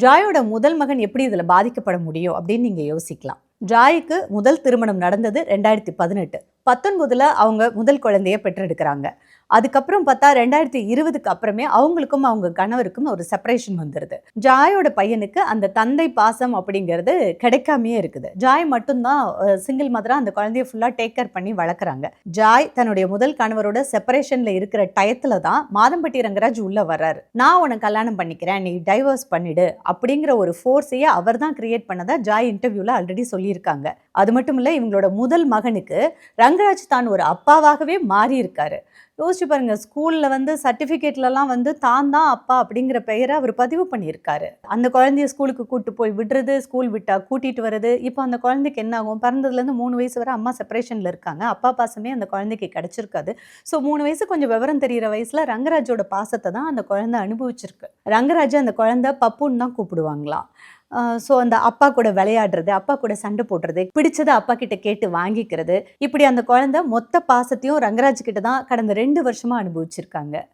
ஜாயோட முதல் மகன் எப்படி இதில் பாதிக்கப்பட முடியும் அப்படின்னு நீங்கள் யோசிக்கலாம். ஜாய்க்கு முதல் திருமணம் நடந்தது 2018. 19ல் அவங்க முதல் குழந்தைய பெற்றெடுக்கிறாங்க. அதுக்கப்புறம் பார்த்தா 2020க்கு அப்புறமே அவங்களுக்கும் அவங்க கணவருக்கும் ஒரு செப்பரேஷன் வந்துடுது. ஜாயோட பையனுக்கு அந்த தந்தை பாசம் அப்படிங்கிறது கிடைக்காமையே இருக்குது. ஜாய் மட்டும்தான் சிங்கிள் மதரா அந்த குழந்தைய ஃபுல்லாக டேக் கேர் பண்ணி வளர்க்குறாங்க. ஜாய் தன்னுடைய முதல் கணவரோட செப்பரேஷனில் இருக்கிற டயத்தில் தான் மாதம்பட்டி ரங்கராஜ் உள்ள வர்றாரு. நான் உனக்கு கல்யாணம் பண்ணிக்கிறேன், நீ டைவர்ஸ் பண்ணிடு அப்படிங்கிற ஒரு ஃபோர்ஸையே அவர் தான் கிரியேட் பண்ணதா ஜாய் இன்டர்வியூவில் ஆல்ரெடி சொல்லியிருக்காங்க. அது மட்டும் இல்லை, இவங்களோட முதல் மகனுக்கு ரங்கராஜ் தான் ஒரு அப்பாவாகவே மாறி இருக்காரு. யோசிச்சு பாருங்க, ஸ்கூல்ல சர்டிஃபிகேட்லலாம் தான் தான் அப்பா அப்படிங்கிற பெயரை அவர் பதிவு பண்ணியிருக்காரு. அந்த குழந்தைய ஸ்கூலுக்கு கூட்டு போய் விடுறது, ஸ்கூல் விட்டா கூட்டிட்டு வர்றது. இப்போ அந்த குழந்தைக்கு என்ன ஆகும்? பிறந்ததுலேருந்து 3 வயசு வரை அம்மா செப்பரேஷன்ல இருக்காங்க. அப்பா பாசமே அந்த குழந்தைக்கு கிடைச்சிருக்காது. ஸோ 3 வயசு கொஞ்சம் விவரம் தெரிகிற வயசுல ரங்கராஜோட பாசத்தை தான் அந்த குழந்தை அனுபவிச்சிருக்கு. ரங்கராஜ் அந்த குழந்தை பப்புன்னு தான் கூப்பிடுவாங்களாம். ஸோ அந்த அப்பா கூட விளையாடுறது, அப்பா கூட சண்டை போடுறது, பிடிச்சதை அப்பா கிட்ட கேட்டு வாங்கிக்கிறது, இப்படி அந்த குழந்தை மொத்த பாசத்தையும் ரங்கராஜ் கிட்ட தான் கடந்த 2 வருஷமா அனுபவிச்சிருக்காங்க.